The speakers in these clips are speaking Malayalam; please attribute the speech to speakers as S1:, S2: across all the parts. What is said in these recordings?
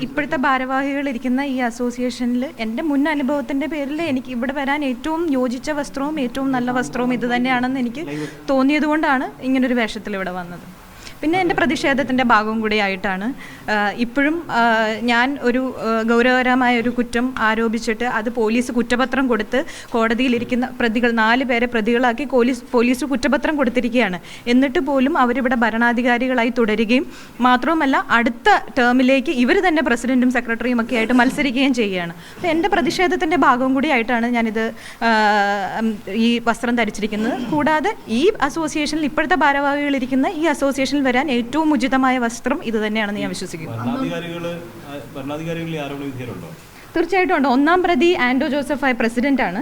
S1: ഇപ്പോഴത്തെ ഭാരവാഹികളിരിക്കുന്ന ഈ അസോസിയേഷനിൽ എൻ്റെ മുൻ അനുഭവത്തിൻ്റെ പേരിൽ എനിക്ക് ഇവിടെ വരാൻ ഏറ്റവും യോജിച്ച വസ്ത്രവും ഏറ്റവും നല്ല വസ്ത്രവും ഇത് തന്നെയാണെന്ന് എനിക്ക് തോന്നിയതുകൊണ്ടാണ് ഇങ്ങനൊരു വേഷത്തിൽ ഇവിടെ വന്നത്. പിന്നെ എൻ്റെ പ്രതിഷേധത്തിൻ്റെ ഭാഗവും കൂടിയായിട്ടാണ് ഇപ്പോഴും ഞാൻ ഒരു ഗൗരവകരമായ ഒരു കുറ്റം ആരോപിച്ചിട്ട് അത് പോലീസ് കുറ്റപത്രം കൊടുത്ത് കോടതിയിലിരിക്കുന്ന പ്രതികൾ 4 പേരെ പ്രതികളാക്കി പോലീസ് കുറ്റപത്രം കൊടുത്തിരിക്കുകയാണ്. എന്നിട്ട് പോലും അവരിവിടെ ഭരണാധികാരികളായി തുടരുകയും മാത്രവുമല്ല അടുത്ത ടേമിലേക്ക് ഇവർ തന്നെ പ്രസിഡൻറ്റും സെക്രട്ടറിയും ഒക്കെ ആയിട്ട് മത്സരിക്കുകയും ചെയ്യുകയാണ്. അപ്പോൾ എൻ്റെ പ്രതിഷേധത്തിൻ്റെ ഭാഗവും കൂടിയായിട്ടാണ് ഞാനിത് ഈ വസ്ത്രം ധരിച്ചിരിക്കുന്നത്. കൂടാതെ ഈ അസോസിയേഷനിൽ ഇപ്പോഴത്തെ ഭാരവാഹികളിരിക്കുന്ന ഈ അസോസിയേഷനിൽ വരാൻ ഏറ്റവും ഉചിതമായ വസ്ത്രം ഇത് തന്നെയാണെന്ന് ഞാൻ വിശ്വസിക്കുന്നു. തീർച്ചയായിട്ടും ഉണ്ട്. 1-ാം പ്രതി ആൻഡോ ജോസഫ് പ്രസിഡന്റാണ്,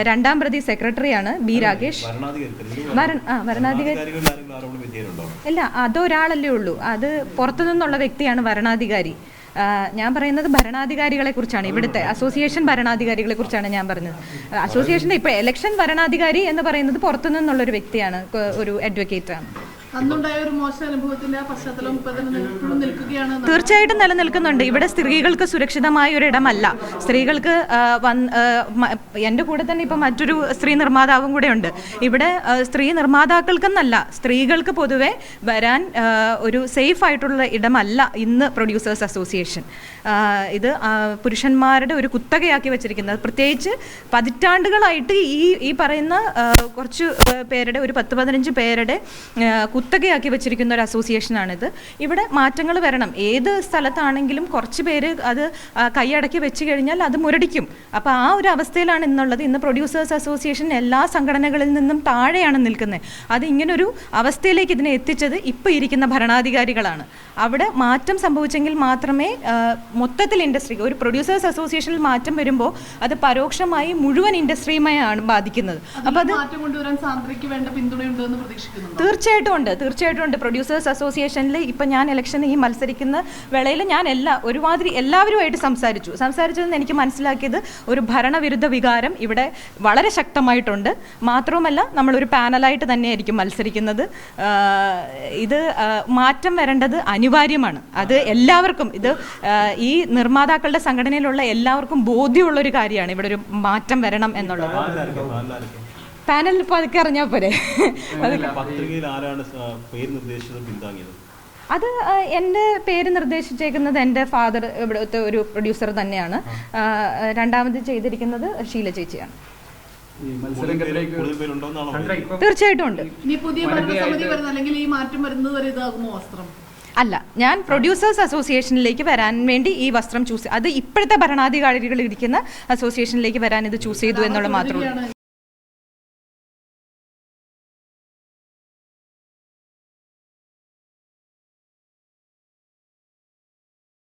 S1: 2-ാം പ്രതി സെക്രട്ടറിയാണ് ബി രാകേഷ്. വരണാധികാരി ഇല്ല, അതൊരാളല്ലേ ഉള്ളൂ, അത് പുറത്തു നിന്നുള്ള വ്യക്തിയാണ് വരണാധികാരി. ഞാൻ പറയുന്നത് ഭരണാധികാരികളെ കുറിച്ചാണ്, ഇവിടുത്തെ അസോസിയേഷൻ ഭരണാധികാരികളെ കുറിച്ചാണ് ഞാൻ പറഞ്ഞത്. അസോസിയേഷൻ്റെ ഇപ്പോൾ ഇലക്ഷൻ ഭരണാധികാരി എന്ന് പറയുന്നത് പുറത്തു നിന്നുള്ളൊരു വ്യക്തിയാണ്, ഒരു അഡ്വക്കേറ്റാണ്. തീർച്ചയായിട്ടും നിലനിൽക്കുന്നുണ്ട്. ഇവിടെ സ്ത്രീകൾക്ക് സുരക്ഷിതമായ ഒരിടമല്ല. സ്ത്രീകൾക്ക് എൻ്റെ കൂടെ തന്നെ ഇപ്പം മറ്റൊരു സ്ത്രീ നിർമ്മാതാവും കൂടെ ഉണ്ട്. ഇവിടെ സ്ത്രീ നിർമ്മാതാക്കൾക്കെന്നല്ല, സ്ത്രീകൾക്ക് പൊതുവെ വരാൻ ഒരു സേഫ് ആയിട്ടുള്ള ഇടമല്ല ഇന്ന് പ്രൊഡ്യൂസേഴ്സ് അസോസിയേഷൻ. ഇത് പുരുഷന്മാരുടെ ഒരു കുത്തകയാക്കി വെച്ചിരിക്കുന്നത്, പ്രത്യേകിച്ച് പതിറ്റാണ്ടുകളായിട്ട് ഈ പറയുന്ന കുറച്ച് പേരുടെ ഒരു 10-15 പേരുടെ കുത്തകയാക്കി വെച്ചിരിക്കുന്ന ഒരു അസോസിയേഷനാണിത്. ഇവിടെ മാറ്റങ്ങൾ വരണം. ഏത് സ്ഥലത്താണെങ്കിലും കുറച്ച് പേര് അത് കൈയടക്കി വെച്ച് കഴിഞ്ഞാൽ അത് മുരടിക്കും. അപ്പോൾ ആ ഒരു അവസ്ഥയിലാണ് ഇന്നുള്ളത്. ഇന്ന് പ്രൊഡ്യൂസേഴ്സ് അസോസിയേഷൻ എല്ലാ സംഘടനകളിൽ നിന്നും താഴെയാണ് നിൽക്കുന്നത്. അത് ഇങ്ങനൊരു അവസ്ഥയിലേക്ക് ഇതിനെ എത്തിച്ചത് ഇപ്പോൾ ഇരിക്കുന്ന ഭരണാധികാരികളാണ്. അവിടെ മാറ്റം സംഭവിച്ചെങ്കിൽ മാത്രമേ മൊത്തത്തിൽ ഇൻഡസ്ട്രി, ഒരു പ്രൊഡ്യൂസേഴ്സ് അസോസിയേഷനിൽ മാറ്റം വരുമ്പോൾ അത് പരോക്ഷമായി മുഴുവൻ ഇൻഡസ്ട്രിയുമായാണ് ബാധിക്കുന്നത്. അപ്പോൾ അത് തീർച്ചയായിട്ടും ഉണ്ട്. പ്രൊഡ്യൂസേഴ്സ് അസോസിയേഷനിൽ ഇപ്പം ഞാൻ ഇലക്ഷന് ഈ മത്സരിക്കുന്ന വേളയിൽ ഞാൻ എല്ലാവരുമായിട്ട് സംസാരിച്ചതെന്ന് എനിക്ക് മനസ്സിലാക്കിയത് ഒരു ഭരണവിരുദ്ധ വികാരം ഇവിടെ വളരെ ശക്തമായിട്ടുണ്ട്. മാത്രവുമല്ല നമ്മളൊരു പാനലായിട്ട് തന്നെയായിരിക്കും മത്സരിക്കുന്നത്. ഇത് മാറ്റം വരേണ്ടത് അനിവാര്യമാണ്. അത് എല്ലാവർക്കും, ഇത് ഈ നിർമ്മാതാക്കളുടെ സംഘടനയിലുള്ള എല്ലാവർക്കും ബോധ്യമുള്ളൊരു കാര്യമാണ് ഇവിടെ ഒരു മാറ്റം വരണം എന്നുള്ളത്. പാനൽ ഇപ്പോൾ അതൊക്കെ അറിഞ്ഞാൽ പോരെ. അത് എൻ്റെ പേര് നിർദ്ദേശിച്ചേക്കുന്നത് എൻ്റെ ഫാദർ, ഇവിടുത്തെ ഒരു പ്രൊഡ്യൂസർ തന്നെയാണ്. 2ാമത് ചെയ്തിരിക്കുന്നത് ഷീല ചേച്ചിയാണ്. തീർച്ചയായിട്ടും ഉണ്ട്. അല്ല, ഞാൻ പ്രൊഡ്യൂസേഴ്സ് അസോസിയേഷനിലേക്ക് വരാൻ വേണ്ടി ഈ വസ്ത്രം അത് ഇപ്പോഴത്തെ ഭരണാധികാരികൾ ഇരിക്കുന്ന അസോസിയേഷനിലേക്ക് വരാൻ ഇത് ചൂസ് ചെയ്തു എന്നുള്ള മാത്രമേ ഉള്ളൂ.